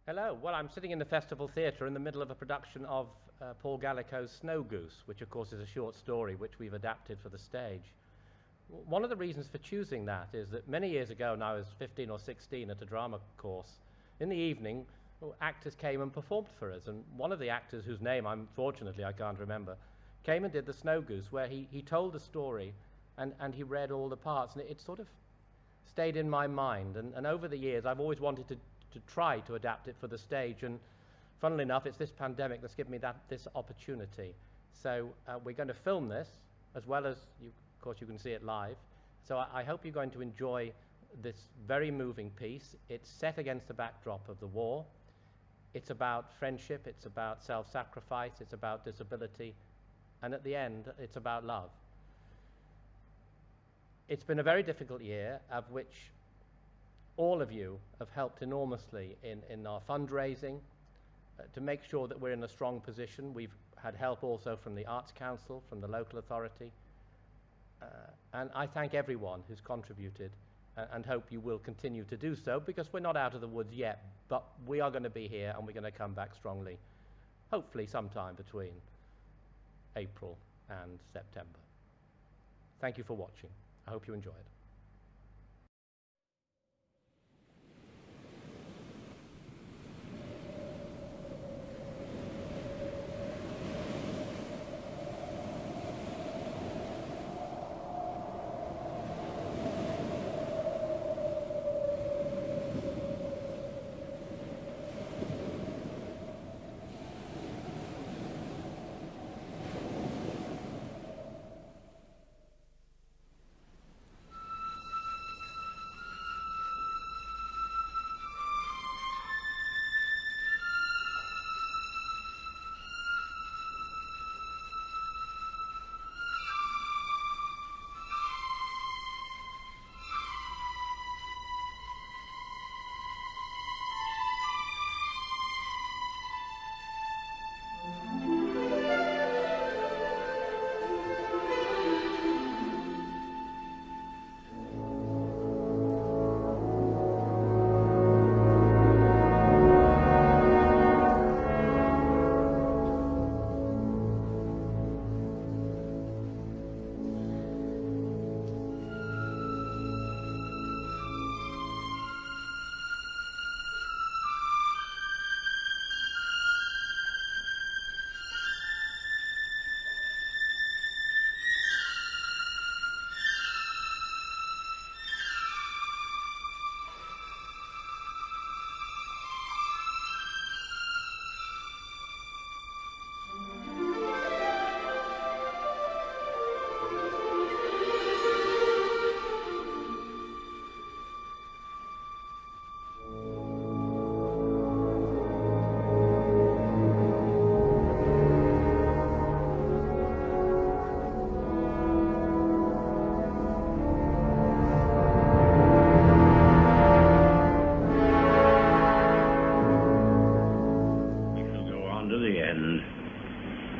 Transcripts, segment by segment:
Hello. Well, I'm sitting in the Festival Theatre in the middle of a production of Paul Gallico's Snow Goose, which of course is a short story which we've adapted for the stage. One of the reasons for choosing that is that many years ago, when I was 15 or 16 at a drama course, in the evening, actors came and performed for us, and one of the actors, whose name unfortunately I can't remember, came and did the Snow Goose, where he told the story and he read all the parts, and it sort of stayed in my mind, and over the years I've always wanted to try to adapt it for the stage, and funnily enough it's this pandemic that's given me this opportunity. So we're going to film this as well as, of course you can see it live, so I hope you're going to enjoy this very moving piece. It's set against the backdrop of the war. It's about friendship, it's about self-sacrifice, it's about disability, and at the end it's about love. It's been a very difficult year, of which all of you have helped enormously in our fundraising to make sure that we're in a strong position. We've had help also from the Arts Council, from the local authority, and I thank everyone who's contributed and hope you will continue to do so, because we're not out of the woods yet, but we are going to be here and we're going to come back strongly, hopefully sometime between April and September. Thank you for watching. I hope you enjoy it.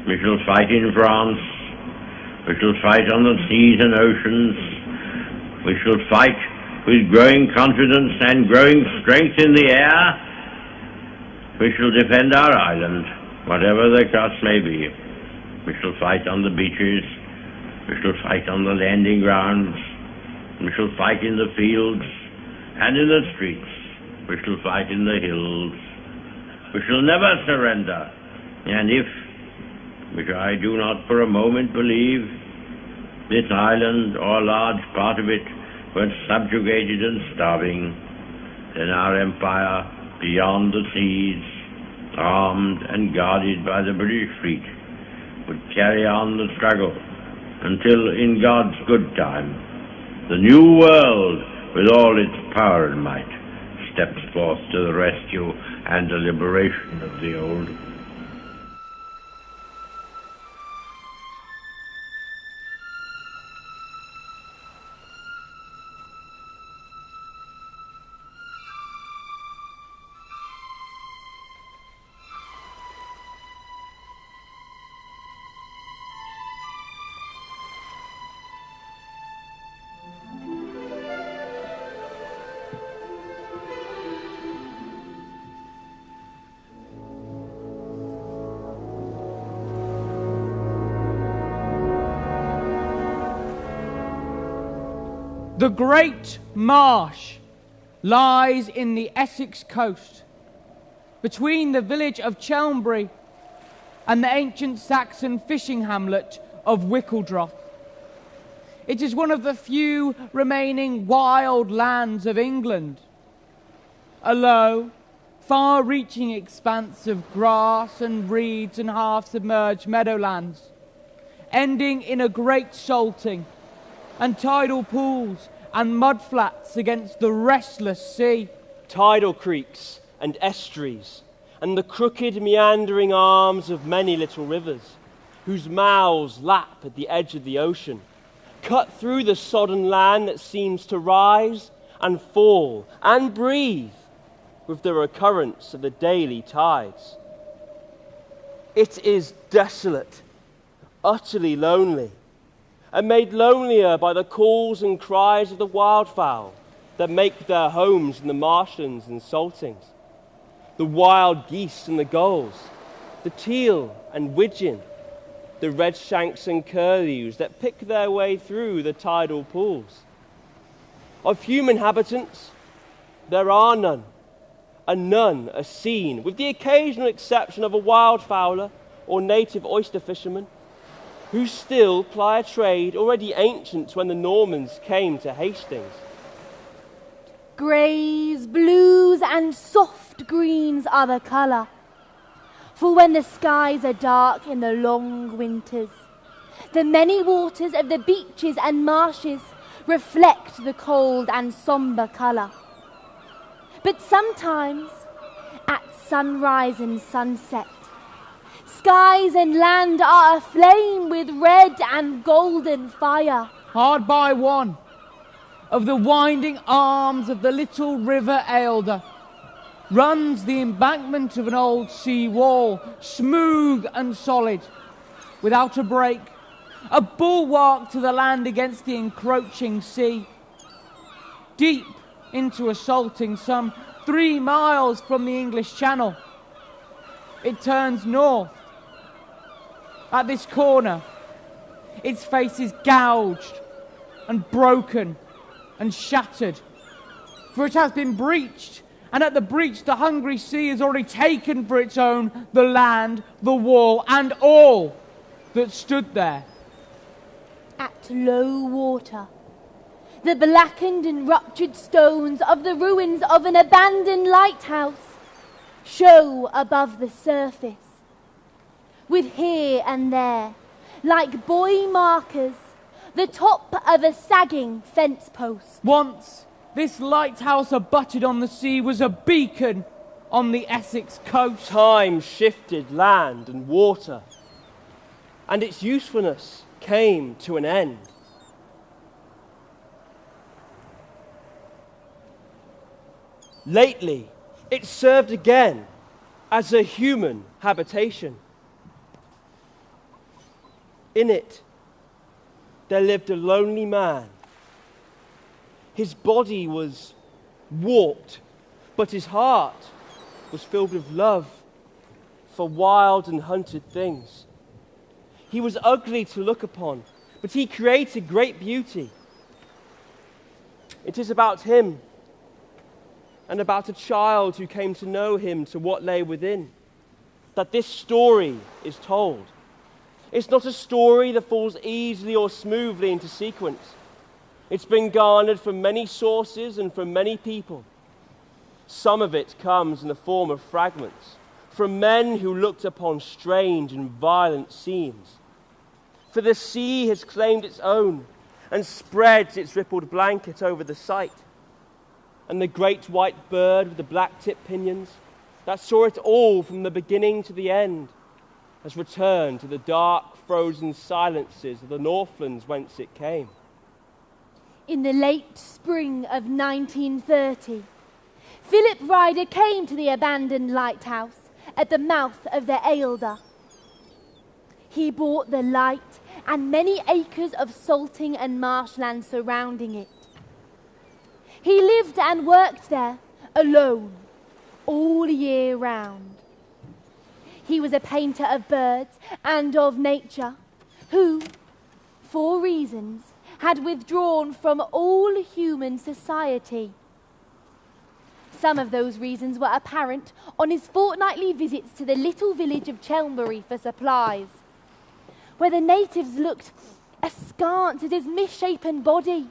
We shall fight in France. We shall fight on the seas and oceans. We shall fight with growing confidence and growing strength in the air. We shall defend our island, whatever the cost may be. We shall fight on the beaches. We shall fight on the landing grounds. We shall fight in the fields and in the streets. We shall fight in the hills. We shall never surrender. And if, which I do not for a moment believe, this island or a large part of it were subjugated and starving, then our empire beyond the seas, armed and guarded by the British fleet, would carry on the struggle until, in God's good time, the new world, with all its power and might, steps forth to the rescue and the liberation of the old. The Great Marsh lies in the Essex coast, between the village of Chelmsbury and the ancient Saxon fishing hamlet of Wickledroth. It is one of the few remaining wild lands of England. A low, far-reaching expanse of grass and reeds and half-submerged meadowlands, ending in a great salting and tidal pools and mudflats against the restless sea. Tidal creeks and estuaries, and the crooked meandering arms of many little rivers, whose mouths lap at the edge of the ocean, cut through the sodden land that seems to rise and fall and breathe with the recurrence of the daily tides. It is desolate, utterly lonely, and made lonelier by the calls and cries of the wildfowl that make their homes in the marshlands and saltings, the wild geese and the gulls, the teal and widgeon, the redshanks and curlews that pick their way through the tidal pools. Of human inhabitants, there are none, and none are seen, with the occasional exception of a wildfowler or native oyster fisherman, who still ply a trade already ancient when the Normans came to Hastings. Greys, blues and soft greens are the colour, for when the skies are dark in the long winters, the many waters of the beaches and marshes reflect the cold and sombre colour. But sometimes, at sunrise and sunset, skies and land are aflame with red and golden fire. Hard by one of the winding arms of the little river Ailder runs the embankment of an old sea wall, smooth and solid, without a break, a bulwark to the land against the encroaching sea. Deep into a salting some 3 miles from the English Channel, it turns north. At this corner, its face is gouged and broken and shattered, for it has been breached, and at the breach the hungry sea has already taken for its own the land, the wall, and all that stood there. At low water, the blackened and ruptured stones of the ruins of an abandoned lighthouse show above the surface, with here and there, like buoy markers, the top of a sagging fence post. Once, this lighthouse abutted on the sea was a beacon on the Essex coast. Time shifted land and water, and its usefulness came to an end. Lately, it served again as a human habitation. In it, there lived a lonely man. His body was warped, but his heart was filled with love for wild and hunted things. He was ugly to look upon, but he created great beauty. It is about him and about a child who came to know him to what lay within that this story is told. It's not a story that falls easily or smoothly into sequence. It's been garnered from many sources and from many people. Some of it comes in the form of fragments from men who looked upon strange and violent scenes. For the sea has claimed its own and spreads its rippled blanket over the sight. And the great white bird with the black-tipped pinions that saw it all from the beginning to the end has returned to the dark, frozen silences of the Northlands whence it came. In the late spring of 1930, Philip Ryder came to the abandoned lighthouse at the mouth of the Ailder. He bought the light and many acres of salting and marshland surrounding it. He lived and worked there alone all year round. He was a painter of birds and of nature who, for reasons, had withdrawn from all human society. Some of those reasons were apparent on his fortnightly visits to the little village of Chelmbury for supplies, where the natives looked askance at his misshapen body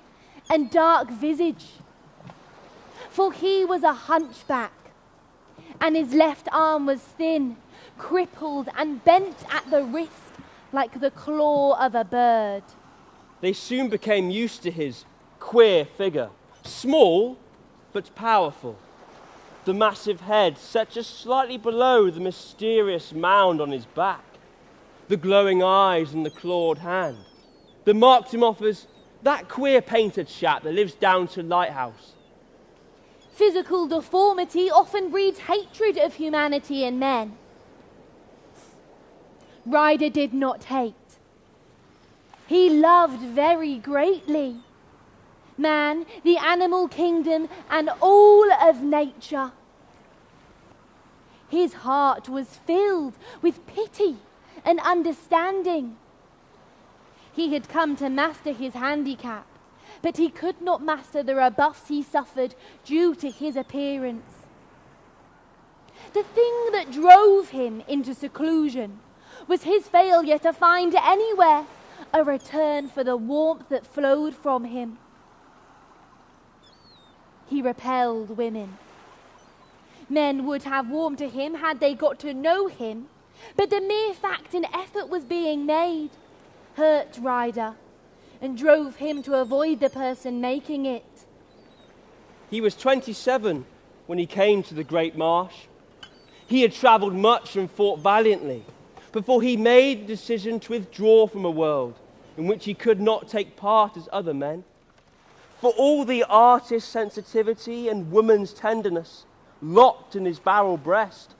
and dark visage. For he was a hunchback, and his left arm was thin, crippled, and bent at the wrist like the claw of a bird. They soon became used to his queer figure, small but powerful. The massive head set just slightly below the mysterious mound on his back, the glowing eyes and the clawed hand, that marked him off as that queer painted chap that lives down to Lighthouse. Physical deformity often breeds hatred of humanity in men. Ryder did not hate. He loved very greatly man, the animal kingdom, and all of nature. His heart was filled with pity and understanding. He had come to master his handicap, but he could not master the rebuffs he suffered due to his appearance. The thing that drove him into seclusion was his failure to find anywhere a return for the warmth that flowed from him. He repelled women. Men would have warmed to him had they got to know him, but the mere fact an effort was being made hurt Ryder and drove him to avoid the person making it. He was 27 when he came to the Great Marsh. He had travelled much and fought valiantly before he made the decision to withdraw from a world in which he could not take part as other men. For all the artist's sensitivity and woman's tenderness locked in his barrel breast,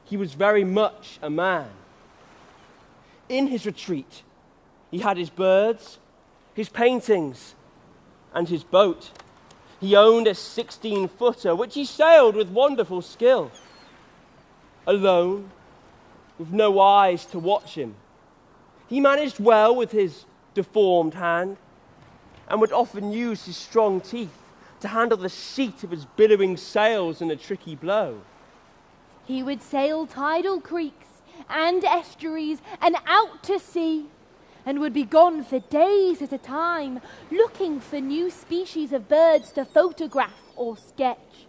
he was very much a man. In his retreat, he had his birds, his paintings, and his boat. He owned a 16-footer, which he sailed with wonderful skill. Alone, with no eyes to watch him, he managed well with his deformed hand, and would often use his strong teeth to handle the sheet of his billowing sails in a tricky blow. He would sail tidal creeks and estuaries and out to sea, and would be gone for days at a time, looking for new species of birds to photograph or sketch.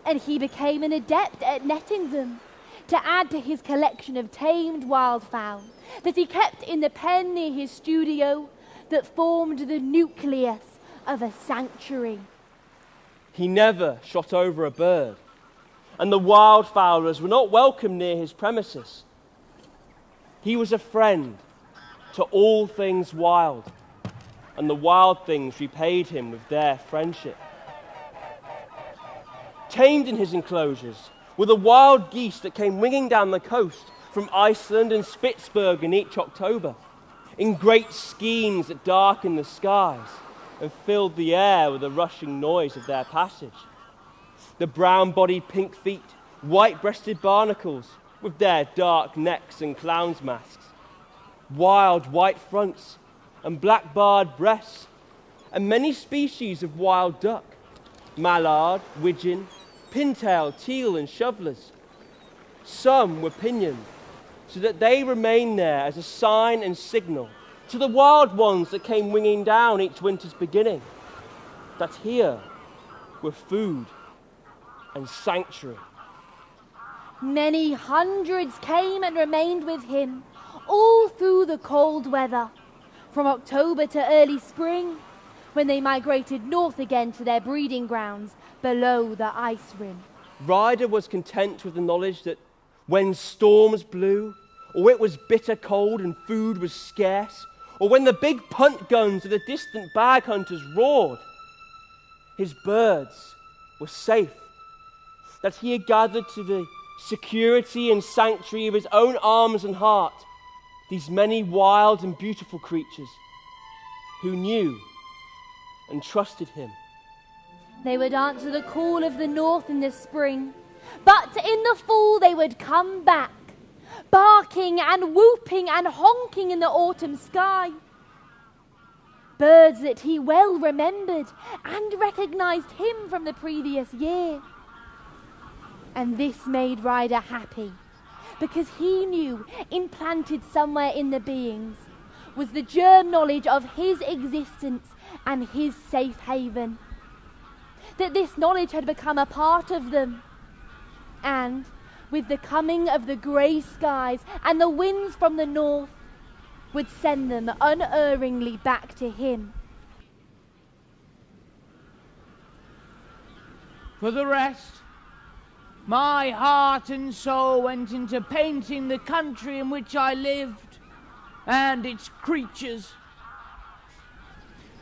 And he became an adept at netting them, to add to his collection of tamed wildfowl that he kept in the pen near his studio that formed the nucleus of a sanctuary. He never shot over a bird, and the wildfowlers were not welcome near his premises. He was a friend to all things wild, and the wild things repaid him with their friendship. Tamed in his enclosures were the wild geese that came winging down the coast from Iceland and Spitzbergen each October, in great skeins that darkened the skies and filled the air with the rushing noise of their passage. The brown-bodied pink feet, white-breasted barnacles with their dark necks and clown's masks, wild white fronts and black-barred breasts, and many species of wild duck, mallard, widgeon, pintail, teal, and shovelers. Some were pinioned, so that they remained there as a sign and signal to the wild ones that came winging down each winter's beginning, that here were food and sanctuary. Many hundreds came and remained with him all through the cold weather, from October to early spring, when they migrated north again to their breeding grounds below the ice rim. Ryder was content with the knowledge that when storms blew, or it was bitter cold and food was scarce, or when the big punt guns of the distant bag hunters roared, his birds were safe, that he had gathered to the security and sanctuary of his own arms and heart these many wild and beautiful creatures who knew and trusted him. They would answer the call of the north in the spring, but in the fall they would come back, barking and whooping and honking in the autumn sky. birds that he well remembered and recognised him from the previous year. And this made Ryder happy, because he knew implanted somewhere in the beings was the germ knowledge of his existence and his safe haven. That this knowledge had become a part of them. And with the coming of the grey skies and the winds from the north, would send them unerringly back to him. For the rest, my heart and soul went into painting the country in which I lived and its creatures.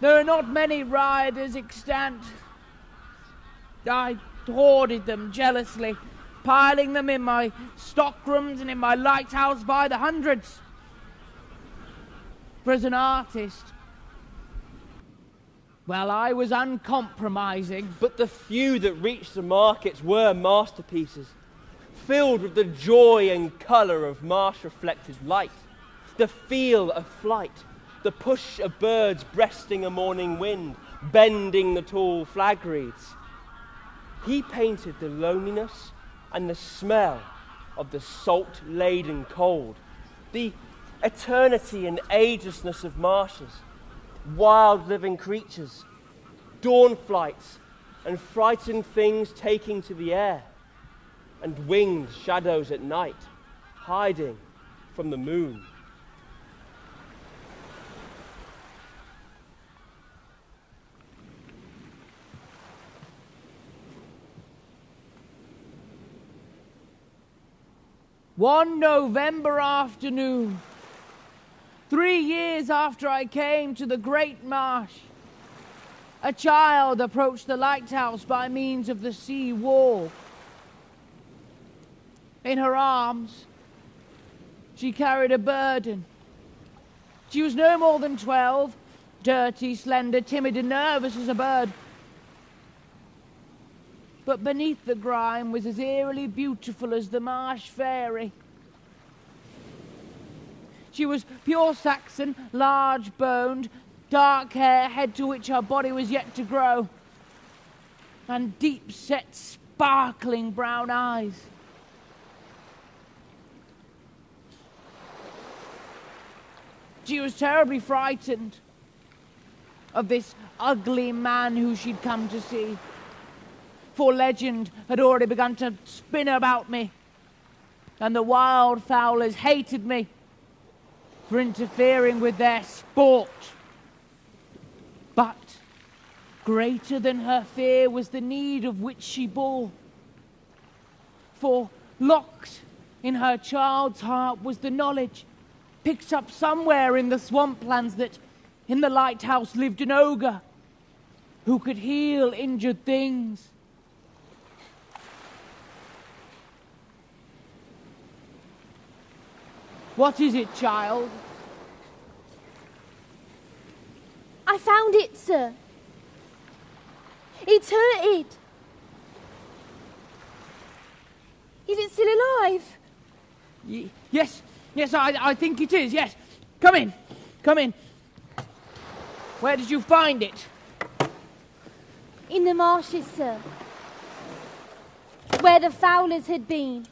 There are not many riders extant. I hoarded them jealously, piling them in my stockrooms and in my lighthouse by the hundreds. For as an artist, well, I was uncompromising. But the few that reached the markets were masterpieces, filled with the joy and colour of marsh-reflected light, the feel of flight, the push of birds breasting a morning wind, bending the tall flag wreaths. He painted the loneliness and the smell of the salt-laden cold, the eternity and agelessness of marshes, wild living creatures, dawn flights and frightened things taking to the air, and winged shadows at night, hiding from the moon. One November afternoon, 3 years after I came to the Great Marsh, a child approached the lighthouse by means of the sea wall. In her arms, she carried a burden. She was no more than 12, dirty, slender, timid and nervous as a bird. But beneath the grime was as eerily beautiful as the marsh fairy. She was pure Saxon, large-boned, dark hair, head to which her body was yet to grow, and deep-set, sparkling brown eyes. She was terribly frightened of this ugly man who she'd come to see, for legend had already begun to spin about me, and the wildfowlers hated me for interfering with their sport. But greater than her fear was the need of which she bore. For locked in her child's heart was the knowledge, picked up somewhere in the swamplands, that in the lighthouse lived an ogre who could heal injured things. What is it, child? I found it, sir. It's hurted. Is it still alive? Yes, I think it is, yes. Come in. Where did you find it? In the marshes, sir. Where the fowlers had been.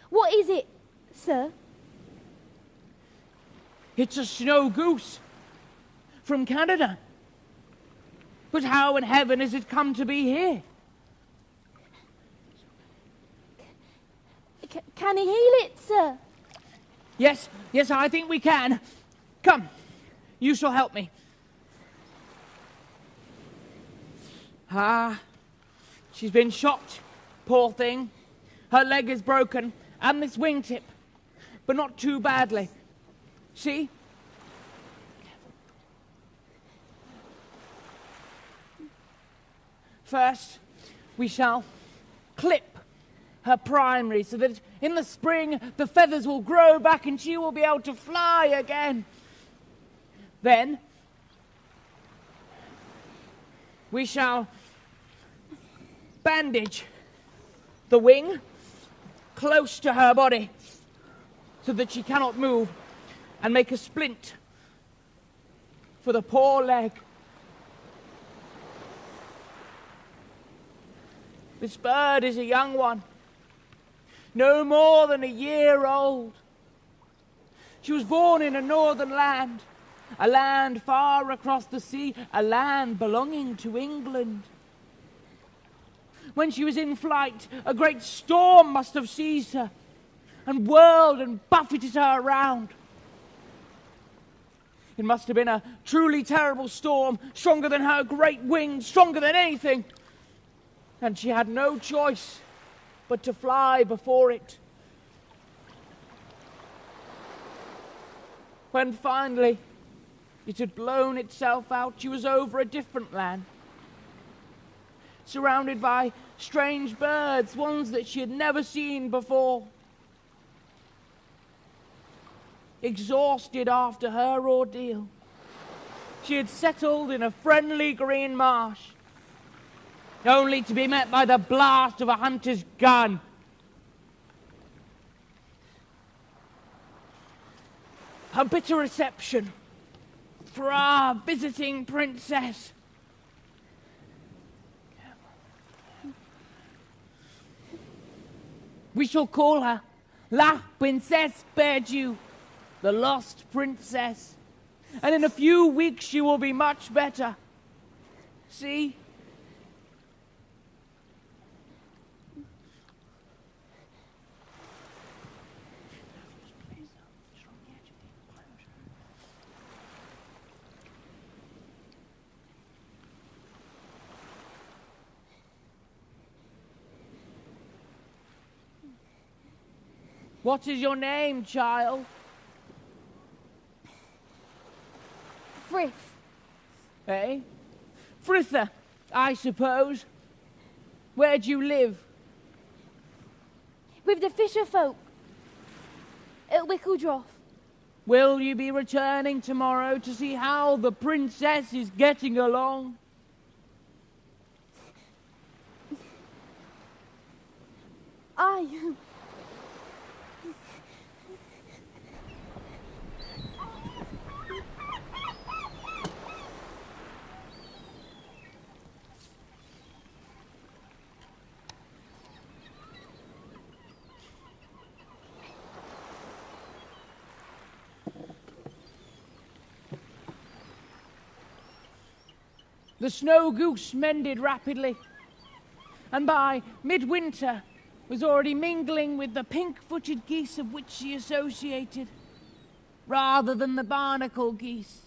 What is it, sir? It's a snow goose from Canada. But how in heaven has it come to be here? Can he heal it, sir? Yes, I think we can. Come, you shall help me. She's been shot, poor thing. Her leg is broken, and this wingtip, but not too badly. See? First, we shall clip her primary so that in the spring the feathers will grow back and she will be able to fly again. Then, We shall bandage the wing close to her body so that she cannot move, and make a splint for the poor leg. This bird is a young one, no more than a year old. She was born in a northern land, a land far across the sea, a land belonging to England. When she was in flight, a great storm must have seized her and whirled and buffeted her around. It must have been a truly terrible storm, stronger than her great wings, stronger than anything. And she had no choice but to fly before it. When finally it had blown itself out, she was over a different land, surrounded by strange birds, ones that she had never seen before. Exhausted after her ordeal, she had settled in a friendly green marsh, only to be met by the blast of a hunter's gun. A bitter reception for our visiting princess. We shall call her La Princesse Perdue, the lost princess. And in a few weeks she will be much better. See? What is your name, child? Frith. Eh? Fritha, I suppose. Where do you live? With the fisher folk at Wickledroff. Will you be returning tomorrow to see how the princess is getting along? The snow goose mended rapidly, and by midwinter was already mingling with the pink-footed geese of which she associated, rather than the barnacle geese,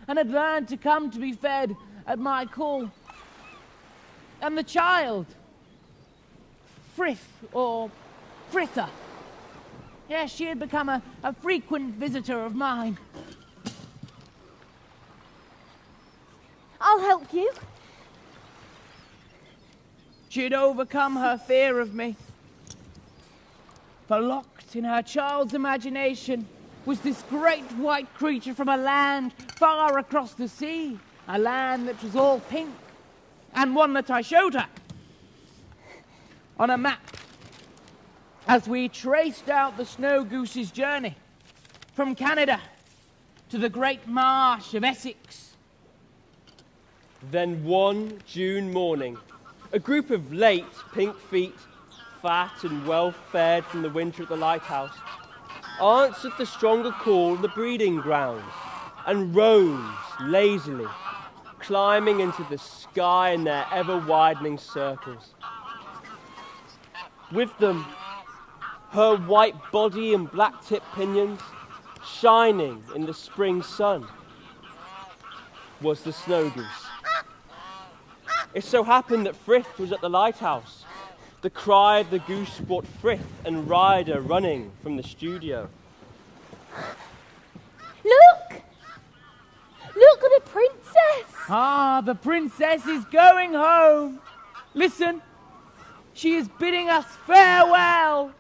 and had learned to come to be fed at my call. And the child, Frith, or Fritha, yes, she had become a frequent visitor of mine. I'll help you. She had overcome her fear of me, for locked in her child's imagination was this great white creature from a land far across the sea, a land that was all pink, and one that I showed her on a map as we traced out the snow goose's journey from Canada to the great marsh of Essex. Then one June morning, a group of late pink feet, fat and well-fed from the winter at the lighthouse, answered the stronger call in the breeding grounds and rose lazily, climbing into the sky in their ever-widening circles. With them, her white body and black-tipped pinions, shining in the spring sun, was the snow goose. It so happened that Frith was at the lighthouse. The cry of the goose brought Frith and Ryder running from the studio. Look! Look at the princess! Ah, the princess is going home. Listen, she is bidding us farewell.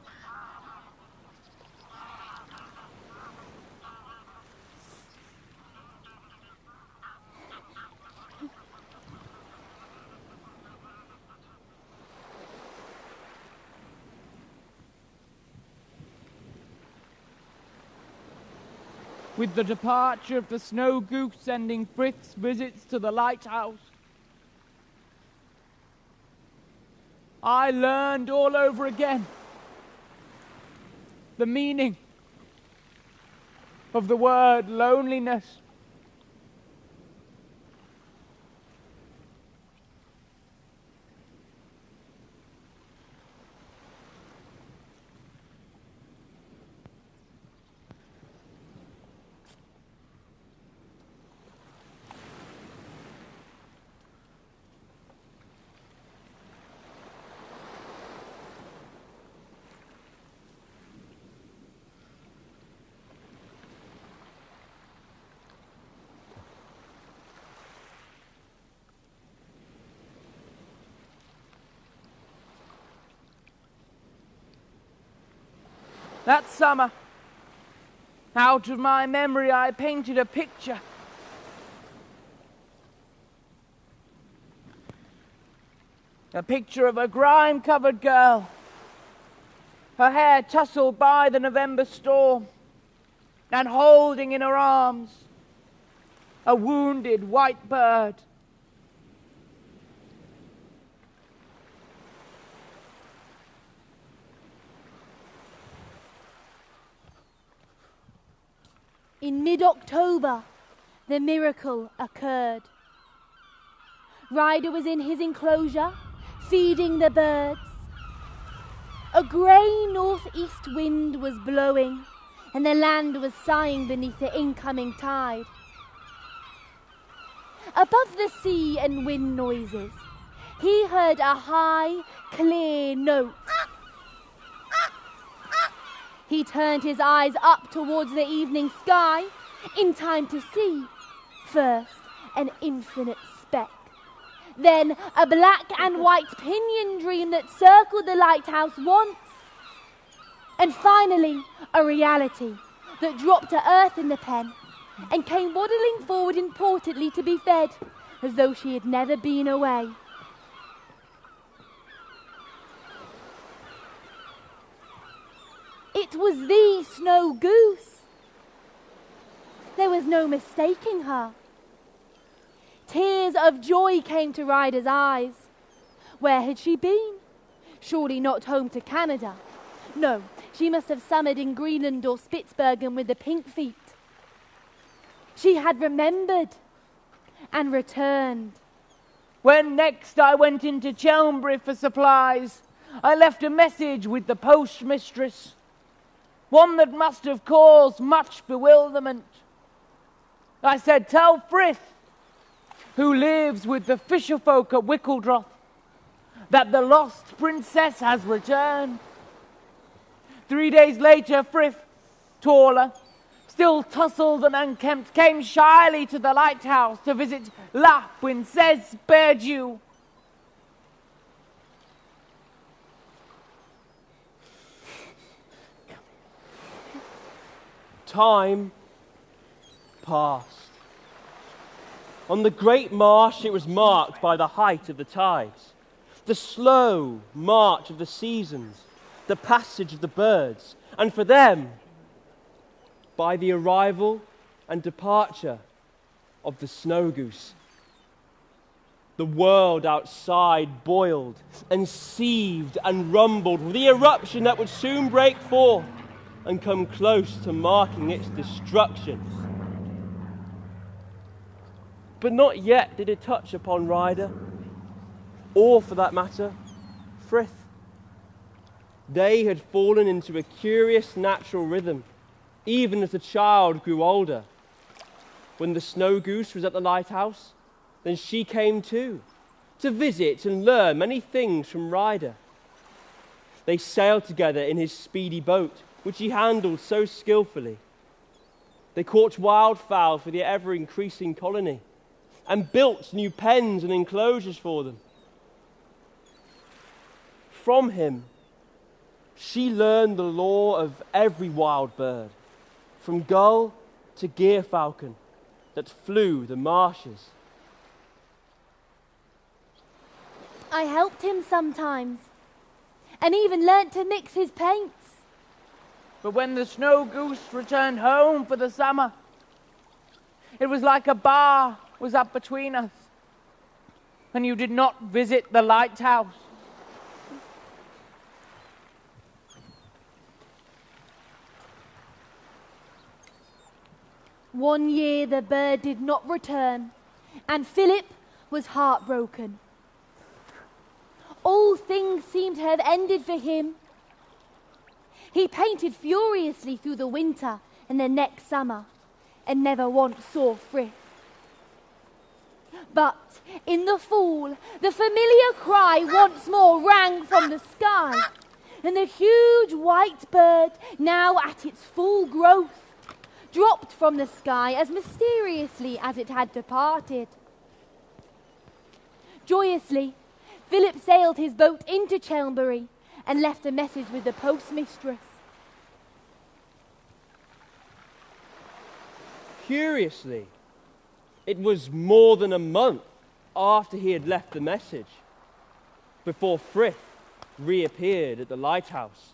with the departure of the Snow Goose ending Frith's visits to the lighthouse, I learned all over again the meaning of the word loneliness. That summer, out of my memory, I painted a picture. A picture of a grime-covered girl, her hair tousled by the November storm, and holding in her arms a wounded white bird. In mid-October, the miracle occurred. Ryder was in his enclosure, feeding the birds. A grey northeast wind was blowing, and the land was sighing beneath the incoming tide. Above the sea and wind noises, he heard a high, clear note. He turned his eyes up towards the evening sky, in time to see, first, an infinite speck, then a black and white pinion dream that circled the lighthouse once, and finally a reality that dropped to earth in the pen and came waddling forward importantly to be fed, as though she had never been away. It was the Snow Goose. There was no mistaking her. Tears of joy came to Ryder's eyes. Where had she been? Surely not home to Canada. No, she must have summered in Greenland or Spitsbergen with the pink feet. She had remembered and returned. When next I went into Chelmsbury for supplies, I left a message with the postmistress, one that must have caused much bewilderment. I said, "Tell Frith, who lives with the fisherfolk at Wickledroth, that the lost princess has returned." 3 days later, Frith, taller, still tousled and unkempt, came shyly to the lighthouse to visit La Princesse Perdue. Time passed. On the great marsh, it was marked by the height of the tides, the slow march of the seasons, the passage of the birds, and for them, by the arrival and departure of the Snow Goose. The world outside boiled and seethed and rumbled with the eruption that would soon break forth and come close to marking its destruction. But not yet did it touch upon Ryder, or for that matter, Frith. They had fallen into a curious natural rhythm, even as the child grew older. When the Snow Goose was at the lighthouse, then she came too, to visit and learn many things from Ryder. They sailed together in his speedy boat, which he handled so skillfully. They caught wildfowl for the ever-increasing colony and built new pens and enclosures for them. From him, she learned the lore of every wild bird, from gull to gyrfalcon, that flew the marshes. I helped him sometimes, and even learnt to mix his paints. But when the Snow Goose returned home for the summer, It was like a bar was up between us, and you did not visit the lighthouse. One year the bird did not return, and Philip was heartbroken. All things seemed to have ended for him. He painted furiously through the winter and the next summer, and never once saw Frith. But in the fall, the familiar cry once more rang from the sky, and the huge white bird, now at its full growth, dropped from the sky as mysteriously as it had departed. Joyously, Philip sailed his boat into Chelmbury and left a message with the postmistress. Curiously, it was more than a month after he had left the message before Frith reappeared at the lighthouse.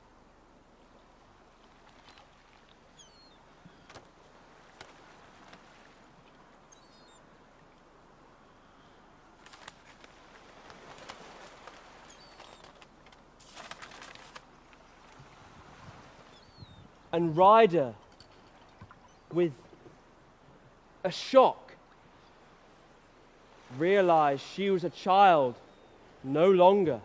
And Ryder, with a shock, realized she was a child no longer.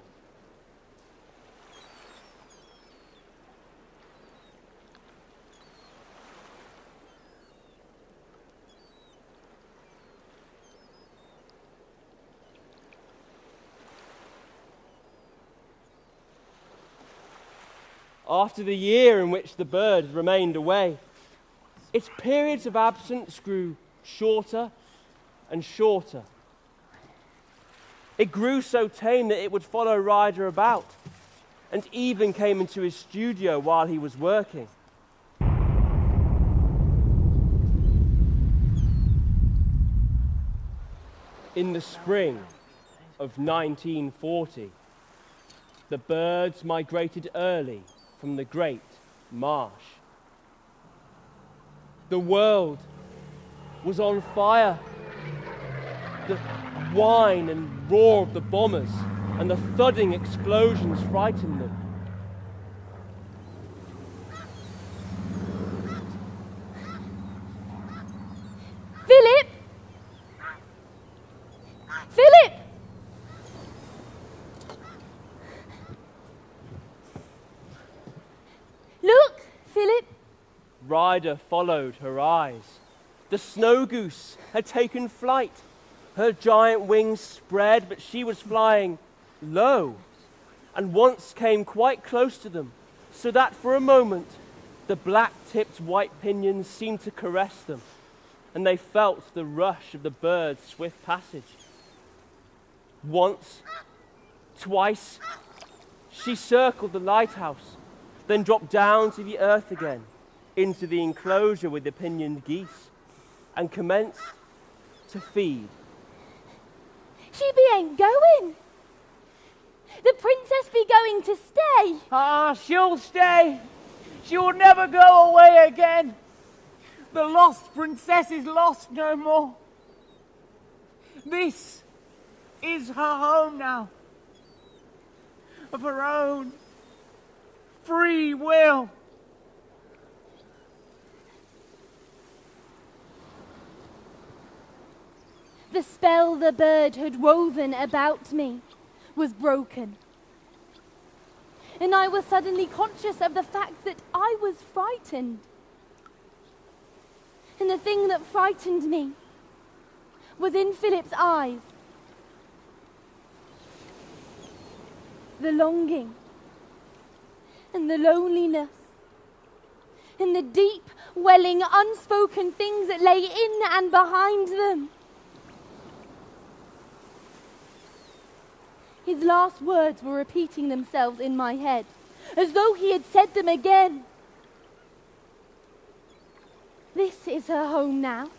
After the year in which the bird remained away, its periods of absence grew shorter and shorter. It grew so tame that it would follow Ryder about, and even came into his studio while he was working. In the spring of 1940, the birds migrated early from the great marsh. The world was on fire. The whine and roar of the bombers and the thudding explosions frightened them. Philip! Philip! Look, Philip! Ryder followed her eyes. The snow goose had taken flight. Her giant wings spread, but she was flying low, and once came quite close to them, so that for a moment the black-tipped white pinions seemed to caress them, and they felt the rush of the bird's swift passage. Once, twice, she circled the lighthouse, then dropped down to the earth again, into the enclosure with the pinioned geese, and commenced to feed. She ain't going. The princess be going to stay. Ah, she'll stay. She will never go away again. The lost princess is lost no more. This is her home now, of her own free will. The spell the bird had woven about me was broken. And I was suddenly conscious of the fact that I was frightened. And the thing that frightened me was in Philip's eyes. The longing and the loneliness and the deep, welling, unspoken things that lay in and behind them. His last words were repeating themselves in my head, as though he had said them again. This is her home now,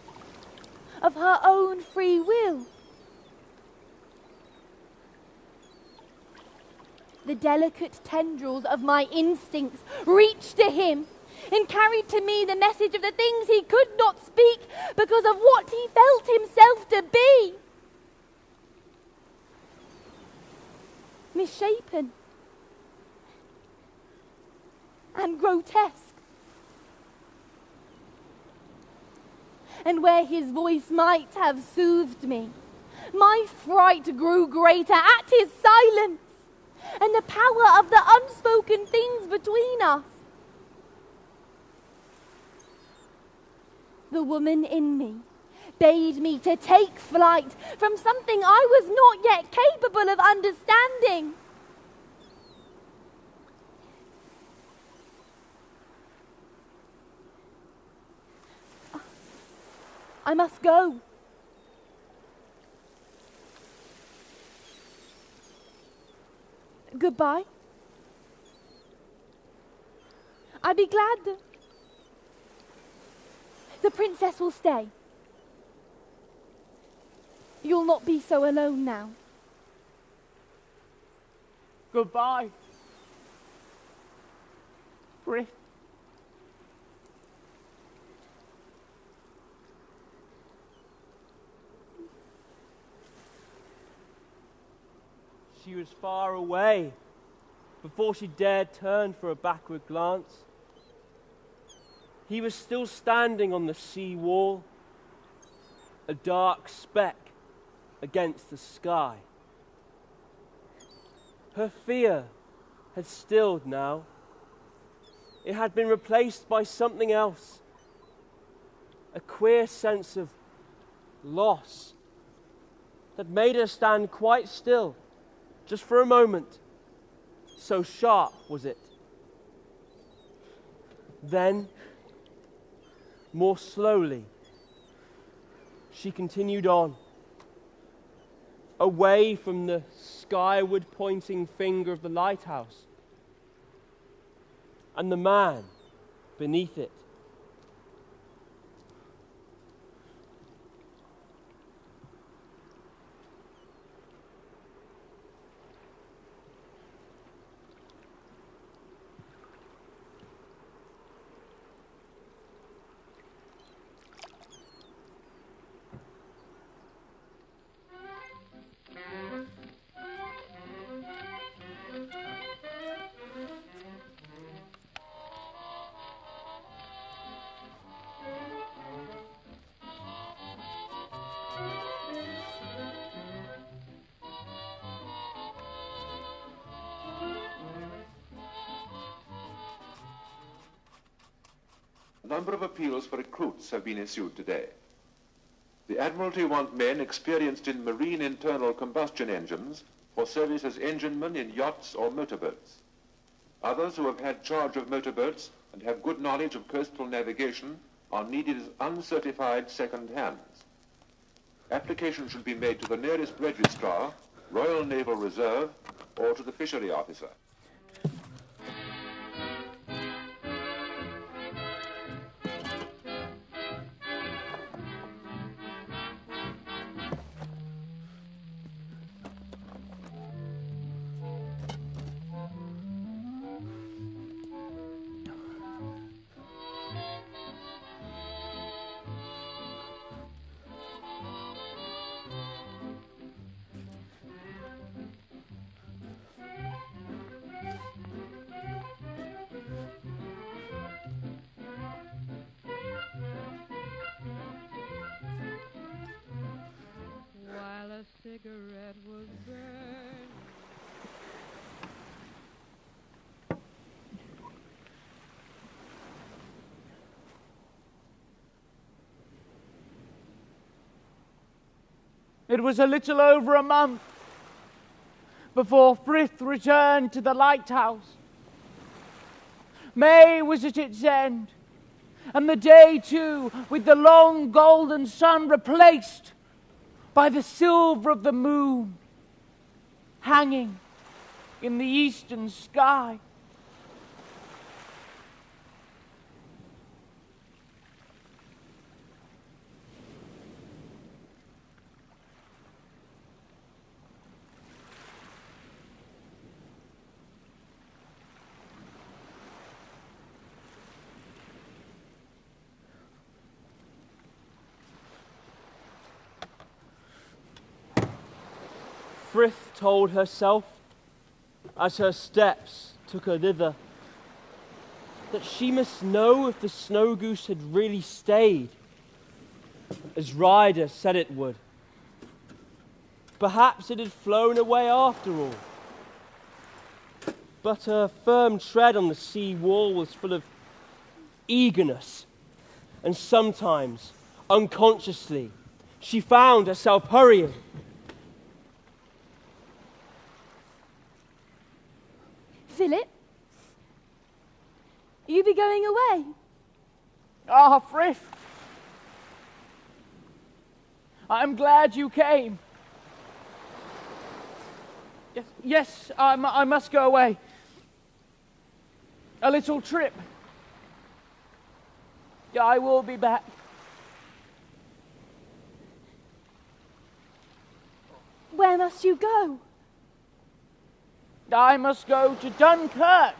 of her own free will. The delicate tendrils of my instincts reached to him and carried to me the message of the things he could not speak because of what he felt himself to be. Misshapen and grotesque. And where his voice might have soothed me, my fright grew greater at his silence and the power of the unspoken things between us. The woman in me bade me to take flight from something I was not yet capable of understanding. I must go. Goodbye. I'd be glad that the princess will stay. You'll not be so alone now. Goodbye, Frith. She was far away before she dared turn for a backward glance. He was still standing on the sea wall, a dark speck against the sky. Her fear had stilled now. It had been replaced by something else, a queer sense of loss that made her stand quite still, just for a moment. So sharp was it. Then, more slowly, she continued on, away from the skyward pointing finger of the lighthouse and the man beneath it. A number of appeals for recruits have been issued today. The Admiralty want men experienced in marine internal combustion engines for service as enginemen in yachts or motorboats. Others who have had charge of motorboats and have good knowledge of coastal navigation are needed as uncertified second hands. Application should be made to the nearest registrar, Royal Naval Reserve, or to the fishery officer. Cigarette was burning. It was a little over a month before Frith returned to the lighthouse. May was at its end, and the day too, with the long golden sun replaced by the silver of the moon hanging in the eastern sky. Frith told herself, as her steps took her thither, that she must know if the snow goose had really stayed, as Ryder said it would. Perhaps it had flown away after all. But her firm tread on the sea wall was full of eagerness, and sometimes, unconsciously, she found herself hurrying. Philip, you be going away? Ah, Frith. I'm glad you came. Yes, I must go away. A little trip. I will be back. Where must you go? I must go to Dunkirk.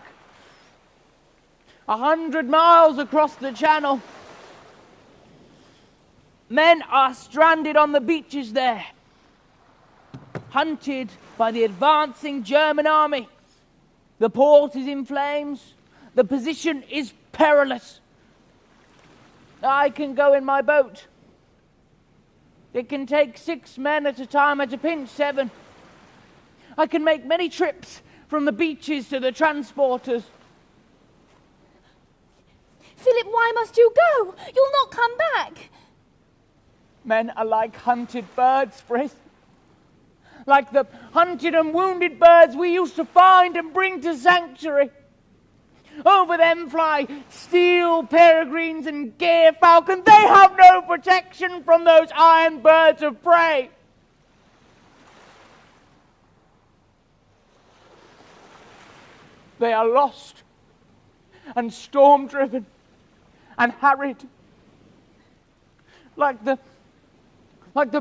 100 miles across the channel. Men are stranded on the beaches there, hunted by the advancing German army. The port is in flames. The position is perilous. I can go in my boat. It can take 6 men at a time, at a pinch 7. I can make many trips from the beaches to the transporters. Philip, why must you go? You'll not come back. Men are like hunted birds, Frith. Like the hunted and wounded birds we used to find and bring to sanctuary. Over them fly steel peregrines and gay falcons. They have no protection from those iron birds of prey. They are lost and storm-driven and harried. Like the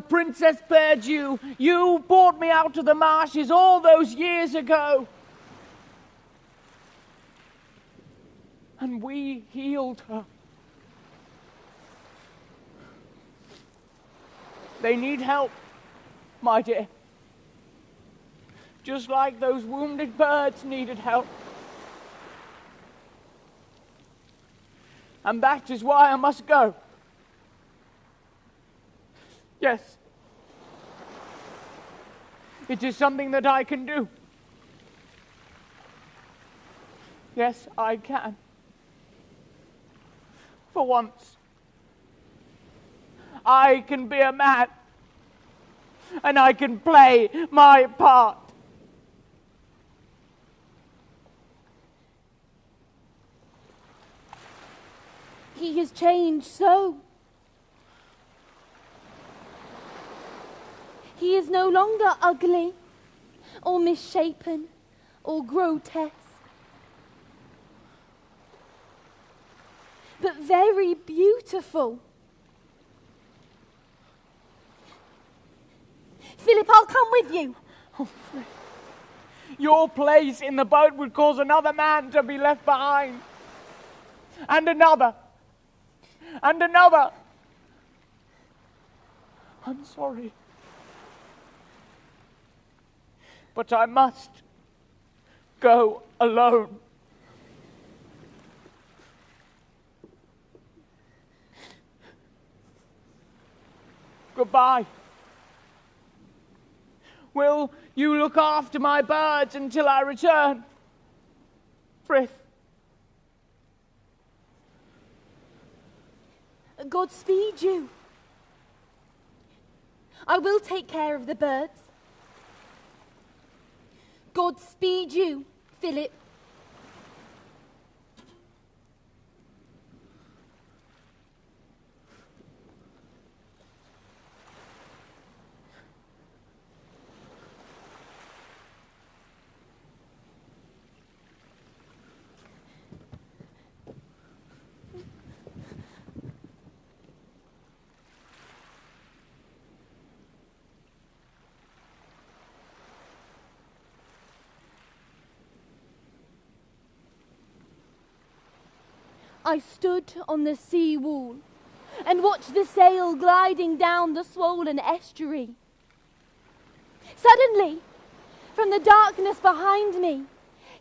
Princess Perdue, you brought me out to the marshes all those years ago. And we healed her. They need help, my dear. Just like those wounded birds needed help. And that is why I must go. Yes. It is something that I can do. Yes, I can. For once. I can be a man. And I can play my part. He has changed so. He is no longer ugly, or misshapen, or grotesque, but very beautiful. Philip, I'll come with you. Oh, your place in the boat would cause another man to be left behind. And another. And another. I'm sorry. But I must go alone. Goodbye. Will you look after my birds until I return? Frith. God speed you. I will take care of the birds. God speed you, Philip. I stood on the sea wall and watched the sail gliding down the swollen estuary. Suddenly, from the darkness behind me,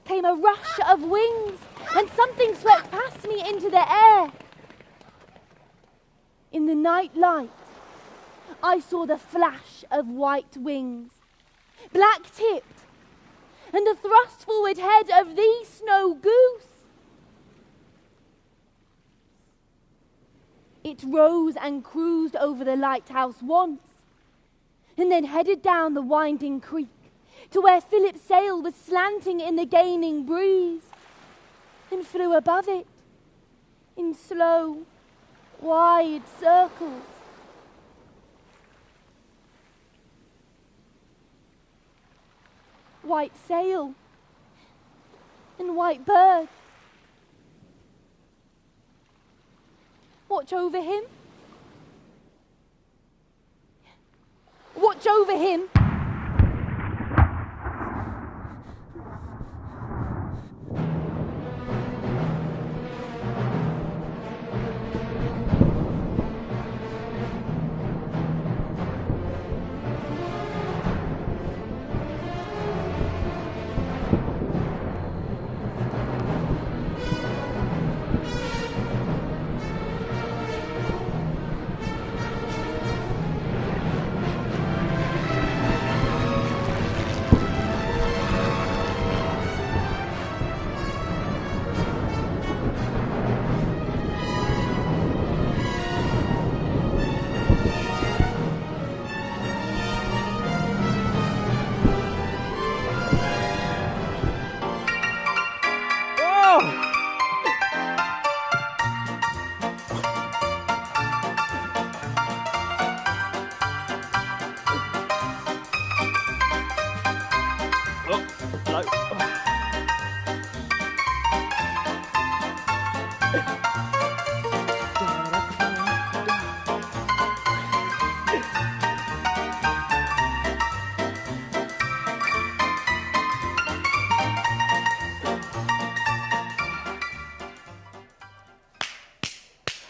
came a rush of wings, and something swept past me into the air. In the night light, I saw the flash of white wings, black-tipped, and the thrust-forward head of the snow goose. It rose and cruised over the lighthouse once, and then headed down the winding creek to where Philip's sail was slanting in the gaining breeze, and flew above it in slow, wide circles. White sail and white bird. Watch over him. Watch over him.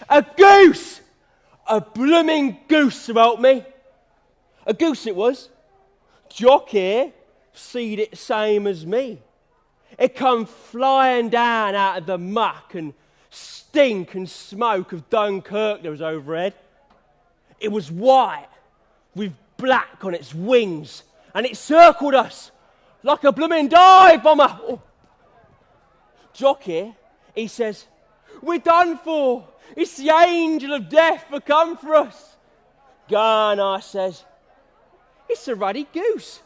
A goose! A blooming goose about me. A goose it was. Jock here seed it same as me. It come flying down out of the muck and stink and smoke of Dunkirk that was overhead. It was white with black on its wings, and it circled us like a blooming dive bomber. Oh. Jock here, he says, "We're done for. It's the angel of death for come for us." "Gone," I says. "It's a ruddy goose.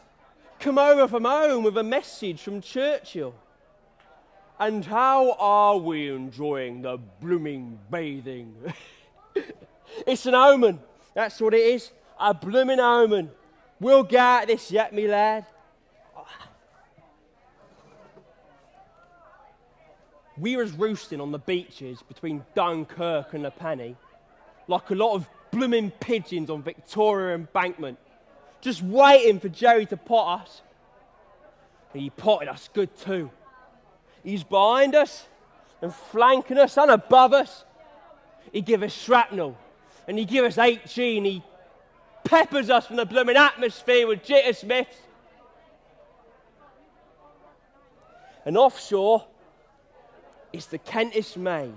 Come over from home with a message from Churchill." "And how are we enjoying the blooming bathing?" "It's an omen. That's what it is. A blooming omen. We'll get out of this yet, me lad." We was roosting on the beaches between Dunkirk and the Penny, like a lot of blooming pigeons on Victoria Embankment, just waiting for Jerry to pot us. And he potted us good too. He's behind us and flanking us and above us. He give us shrapnel and he give us HE and he peppers us from the blooming atmosphere with jitter smiths. And offshore, it's the Kentish Maid,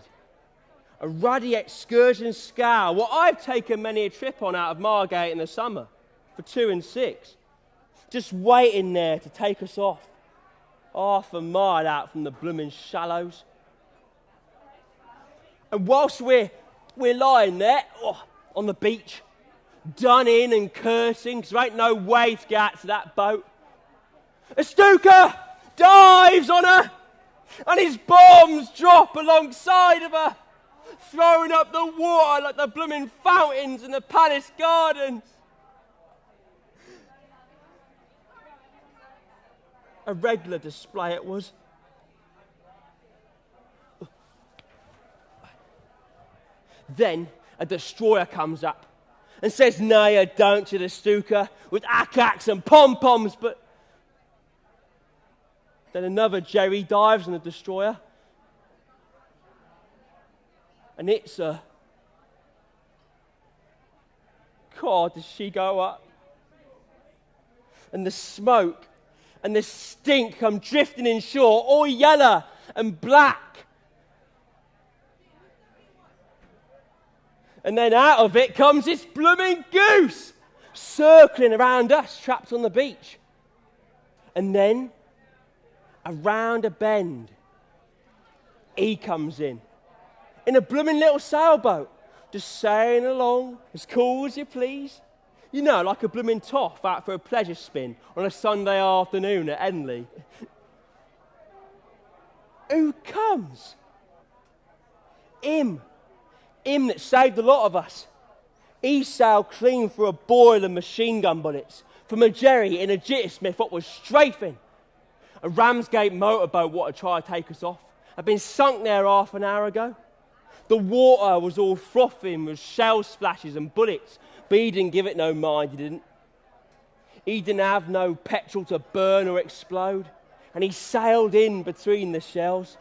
a ruddy excursion scow, what I've taken many a trip on out of Margate in the summer, for 2 and 6, just waiting there to take us off, half a mile out from the blooming shallows. And whilst we're lying there, on the beach, done in and cursing, because there ain't no way to get out to that boat, a Stuka dives on her, and his bombs drop alongside of her, throwing up the water like the blooming fountains in the palace gardens. A regular display it was. Then a destroyer comes up and says, "No, you don't," to the Stuka, with ack-acks and pom-poms, but then another Jerry dives on the destroyer and hits her. God, does she go up? and the smoke and the stink come drifting inshore, all yellow and black. And then out of it comes this blooming goose, circling around us, trapped on the beach. And then, around a bend, he comes in a blooming little sailboat, just sailing along, as cool as you please. You know, like a blooming toff out for a pleasure spin on a Sunday afternoon at Henley. Who comes? Him that saved a lot of us. He sailed clean through a boil of machine gun bullets from a jerry in a jittersmith what was strafing. A Ramsgate motorboat what had tried to take us off had been sunk there half an hour ago. The water was all frothing with shell splashes and bullets, but he didn't give it no mind, he didn't. He didn't have no petrol to burn or explode, and he sailed in between the shells.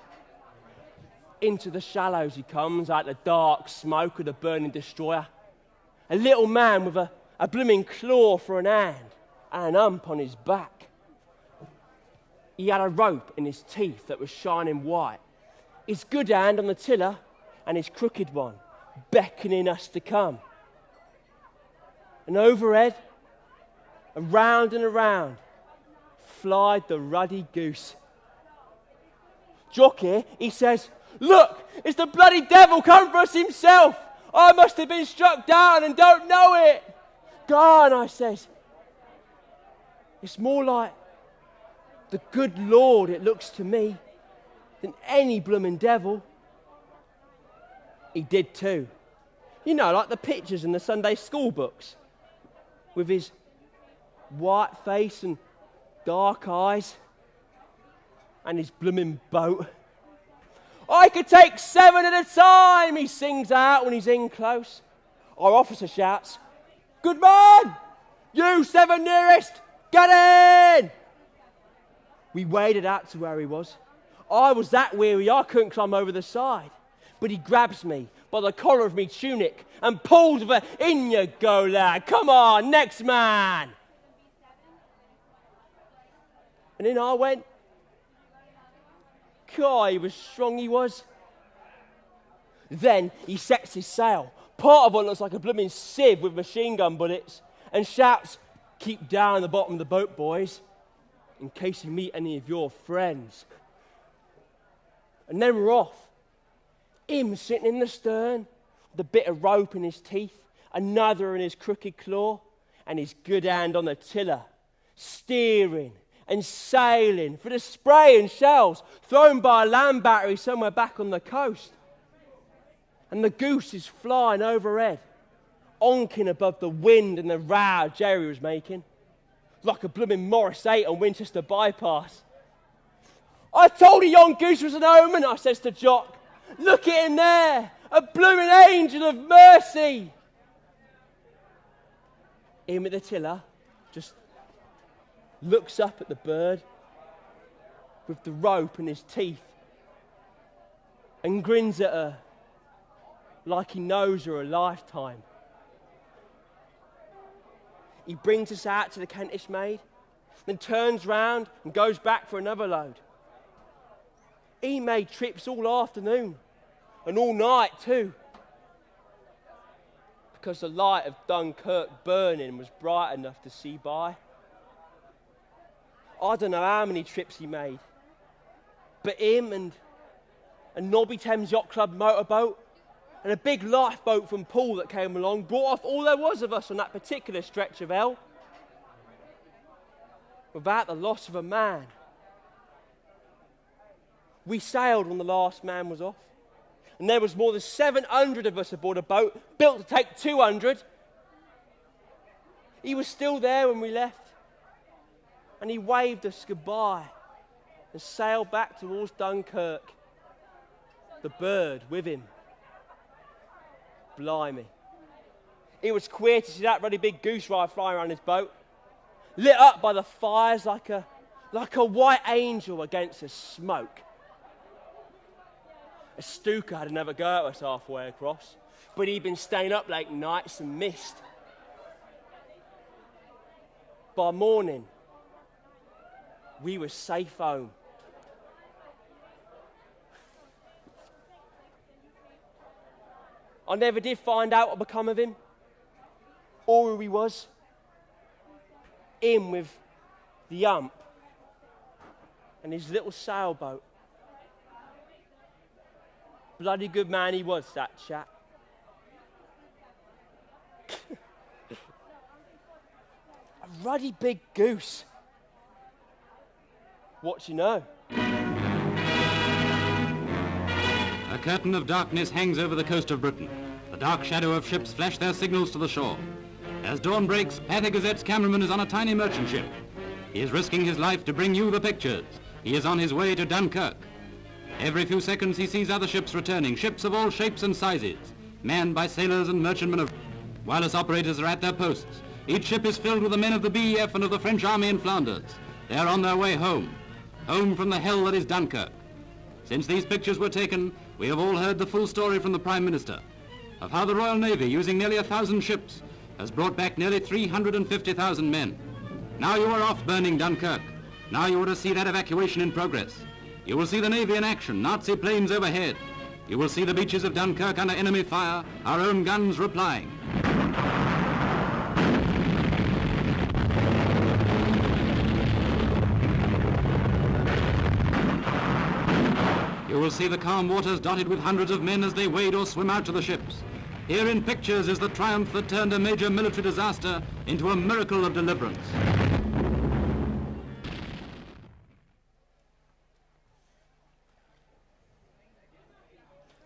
Into the shallows he comes, out the dark smoke of the burning destroyer. A little man with a blooming claw for an hand and an hump on his back. He had a rope in his teeth that was shining white, his good hand on the tiller and his crooked one beckoning us to come. And overhead, around and around, flied the ruddy goose. Jockey, he says, "Look, it's the bloody devil come for us himself. I must have been struck down and don't know it." "Go on," I says. "It's more like the good Lord, it looks to me, than any bloomin' devil." He did too. You know, like the pictures in the Sunday school books, with his white face and dark eyes, and his blooming boat. "I could take 7 at a time," he sings out when he's in close. Our officer shouts, "Good man! You 7 nearest, get in!" We waded out to where he was. I was that weary I couldn't climb over the side. But he grabs me by the collar of me tunic and pulls with a, "In you go, lad. Come on, next man." And in I went. God, he was strong, he was. Then he sets his sail. Part of it looks like a blooming sieve with machine gun bullets, and shouts, "Keep down the bottom of the boat, boys, in case you meet any of your friends." And then we're off. Him sitting in the stern, with a bit of rope in his teeth, another in his crooked claw, and his good hand on the tiller, steering and sailing for the spray and shells thrown by a land battery somewhere back on the coast. And the goose is flying overhead, onking above the wind and the row Jerry was making, like a blooming Morris 8 on Winchester bypass. "I told you yon goose was an omen," I says to Jock. "Look at him there, a blooming angel of mercy." Him at the tiller just looks up at the bird with the rope in his teeth and grins at her like he knows her a lifetime. He brings us out to the Kentish maid, then turns round and goes back for another load. He made trips all afternoon and all night too, because the light of Dunkirk burning was bright enough to see by. I don't know how many trips he made, but him and a Nobby Thames Yacht Club motorboat and a big lifeboat from Poole that came along brought off all there was of us on that particular stretch of hell, without the loss of a man. We sailed when the last man was off, and there was more than 700 of us aboard a boat built to take 200. He was still there when we left, and he waved us goodbye and sailed back towards Dunkirk, the bird with him. Blimey. It was queer to see that really big goose ride flying around his boat, lit up by the fires like a white angel against the smoke. A stooker had another go at us halfway across, but he'd been staying up late nights and missed. By morning, we were safe home. I never did find out what become of him, or who he was. Him with the ump and his little sailboat. Bloody good man he was, that chap. A ruddy big goose. What you know? A curtain of darkness hangs over the coast of Britain. The dark shadow of ships flash their signals to the shore. As dawn breaks, Pathy Gazette's cameraman is on a tiny merchant ship. He is risking his life to bring you the pictures. He is on his way to Dunkirk. Every few seconds he sees other ships returning, ships of all shapes and sizes, manned by sailors and merchantmen of... Wireless operators are at their posts. Each ship is filled with the men of the BEF and of the French army in Flanders. They are on their way home. Home from the hell that is Dunkirk. Since these pictures were taken, we have all heard the full story from the Prime Minister of how the Royal Navy, using nearly 1,000 ships, has brought back nearly 350,000 men. Now you are off burning Dunkirk. Now you are to see that evacuation in progress. You will see the Navy in action, Nazi planes overhead. You will see the beaches of Dunkirk under enemy fire, our own guns replying. You will see the calm waters dotted with hundreds of men as they wade or swim out to the ships. Here in pictures is the triumph that turned a major military disaster into a miracle of deliverance.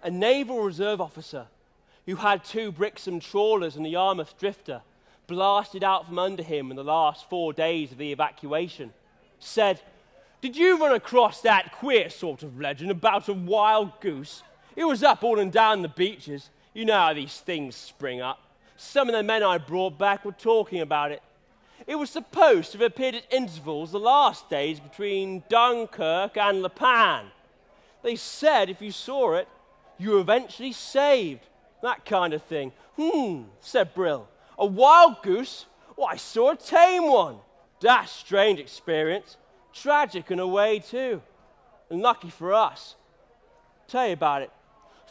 A naval reserve officer who had 2 Brixham trawlers and a Yarmouth drifter blasted out from under him in the last 4 days of the evacuation said, "Did you run across that queer sort of legend about a wild goose? It was up all and down the beaches. You know how these things spring up. Some of the men I brought back were talking about it. It was supposed to have appeared at intervals the last days between Dunkirk and La Panne. They said if you saw it, you were eventually saved. That kind of thing." Said Brill. "A wild goose? Well, I saw a tame one. That's strange experience. Tragic in a way, too. And lucky for us. Tell you about it.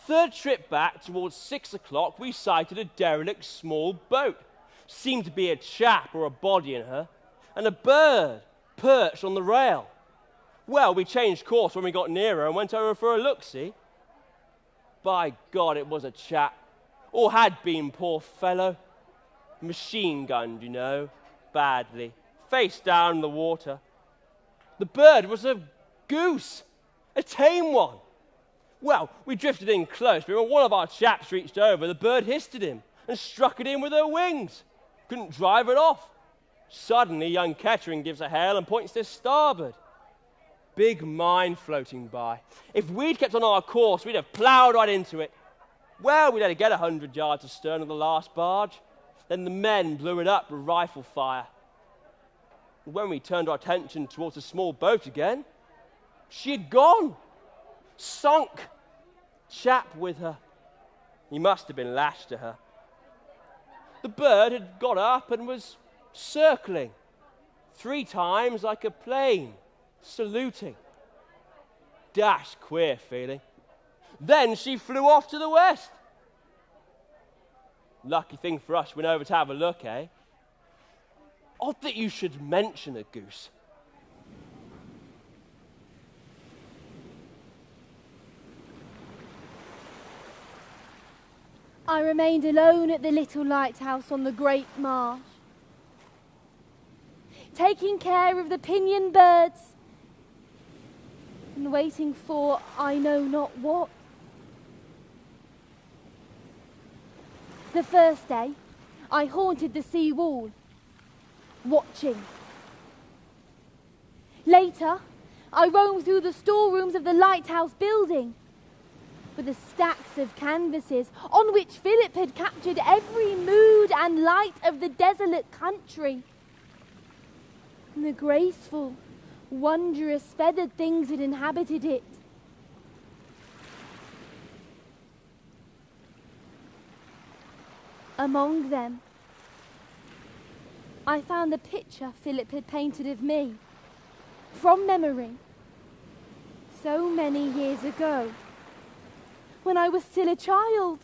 3rd trip back, towards 6 o'clock, we sighted a derelict small boat. Seemed to be a chap or a body in her, and a bird perched on the rail. Well, we changed course when we got nearer and went over for a look-see. By God, it was a chap. Or had been, poor fellow. Machine-gunned, you know, badly. Face down in the water. The bird was a goose, a tame one. Well, we drifted in close, but when one of our chaps reached over, the bird hissed at him and struck it in with her wings. Couldn't drive it off. Suddenly, young Kettering gives a hail and points to starboard. Big mine floating by. If we'd kept on our course, we'd have ploughed right into it. Well, we'd had to get 100 yards astern of the last barge. Then the men blew it up with rifle fire. When we turned our attention towards the small boat again, she had gone. Sunk. Chap with her. He must have been lashed to her. The bird had got up and was circling 3 times like a plane, saluting. Dashed queer feeling. Then she flew off to the west. Lucky thing for us, we went over to have a look, eh? Odd that you should mention a goose. I remained alone at the little lighthouse on the great marsh, taking care of the pinion birds and waiting for I know not what. The first day, I haunted the sea wall, watching. Later, I roamed through the storerooms of the lighthouse building, with the stacks of canvases on which Philip had captured every mood and light of the desolate country, and the graceful, wondrous feathered things that inhabited it. Among them, I found the picture Philip had painted of me, from memory, so many years ago, when I was still a child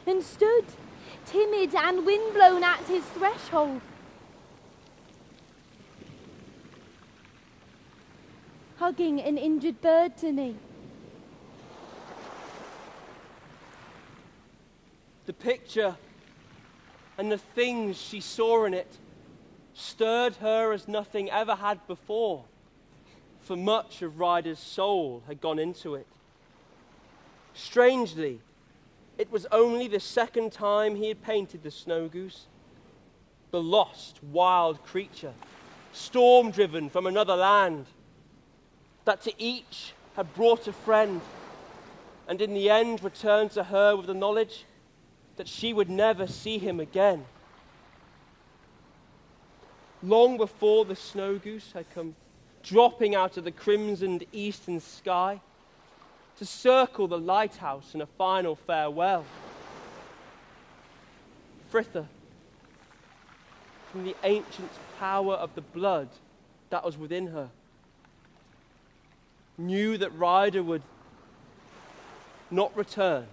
and stood timid and windblown at his threshold, hugging an injured bird to me. The picture and the things she saw in it stirred her as nothing ever had before, for much of Ryder's soul had gone into it. Strangely, it was only the second time he had painted the snow goose, the lost wild creature, storm-driven from another land, that to each had brought a friend, and in the end returned to her with the knowledge that she would never see him again. Long before the snow goose had come dropping out of the crimsoned eastern sky to circle the lighthouse in a final farewell, Fritha, from the ancient power of the blood that was within her, knew that Ryder would not return.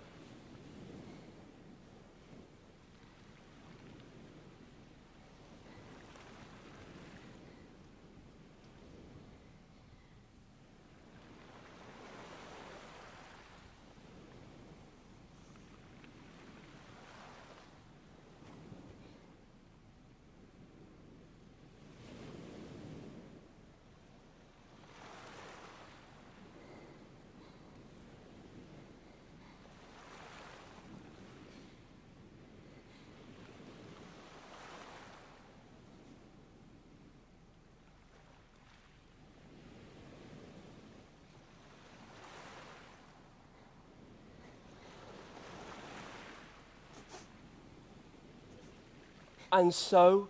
And so,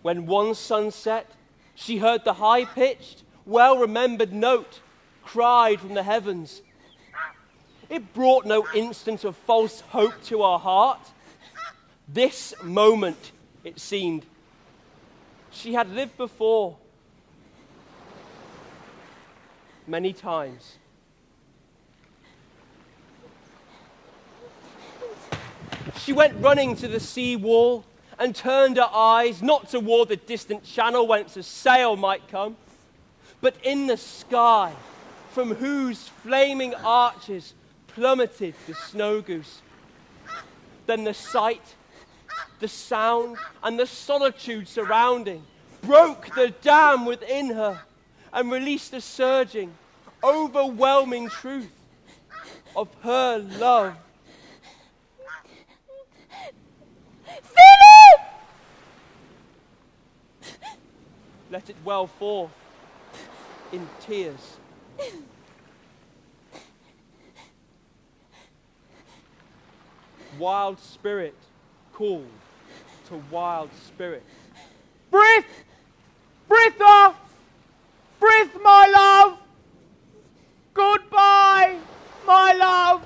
when one sunset she heard the high-pitched, well-remembered note cried from the heavens, it brought no instant of false hope to our heart. This moment, it seemed, she had lived before many times. She went running to the sea wall and turned her eyes not toward the distant channel whence a sail might come, but in the sky, from whose flaming arches plummeted the snow goose. Then the sight, the sound, and the solitude surrounding broke the dam within her and released the surging, overwhelming truth of her love. Let it well forth in tears. Wild spirit called to wild spirit. Frith! Fritha! Frith, my love! Goodbye, my love!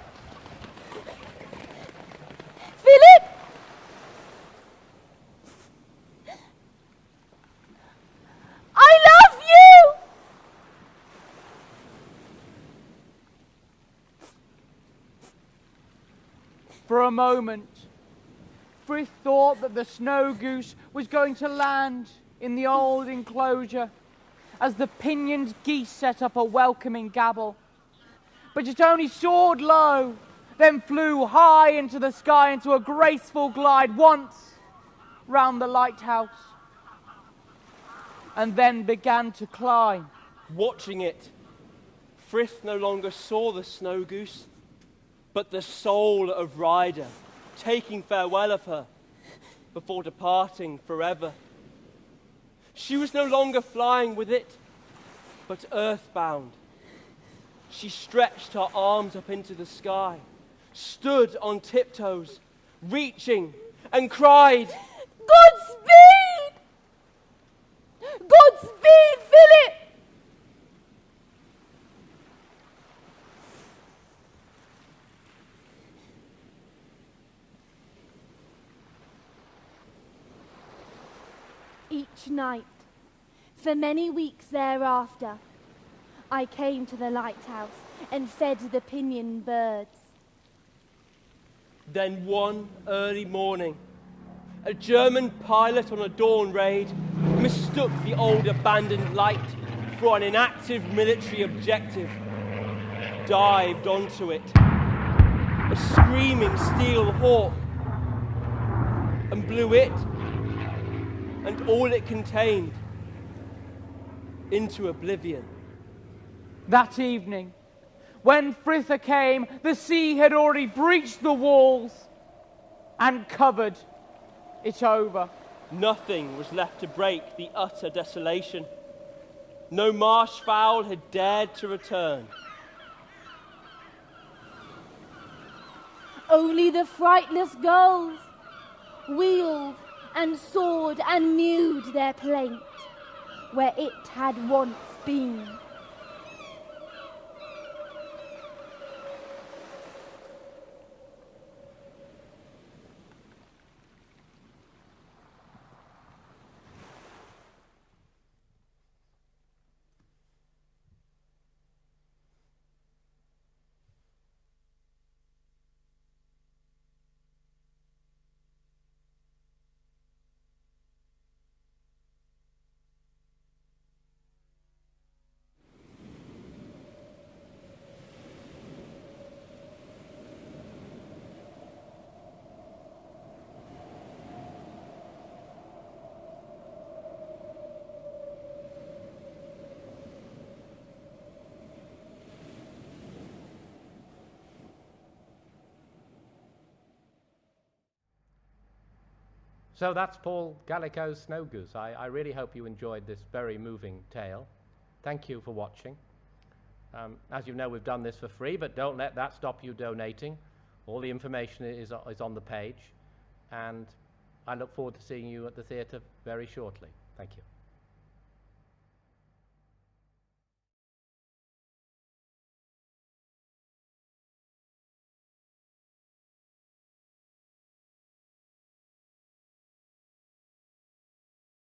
Philip! I love you! For a moment, Frith thought that the snow goose was going to land in the old enclosure as the pinioned geese set up a welcoming gabble. But it only soared low, then flew high into the sky into a graceful glide once round the lighthouse, and then began to climb. Watching it, Frith no longer saw the snow goose, but the soul of Ryder, taking farewell of her before departing forever. She was no longer flying with it, but earthbound. She stretched her arms up into the sky, stood on tiptoes, reaching, and cried, Godspeed! Godspeed, Philip! Each night, For many weeks thereafter, I came to the lighthouse and fed the pinion birds. Then one early morning, a German pilot on a dawn raid mistook the old abandoned light for an inactive military objective, dived onto it, a screaming steel hawk, and blew it and all it contained into oblivion. That evening, when Fritha came, the sea had already breached the walls and covered it over. Nothing was left to break the utter desolation. No marsh fowl had dared to return. Only the frightless gulls wheeled and soared and mewed their plaint where it had once been. So that's Paul Gallico's Snow Goose. I really hope you enjoyed this very moving tale. Thank you for watching. As you know, we've done this for free, but don't let that stop you donating. All the information is on the page, and I look forward to seeing you at the theatre very shortly. Thank you.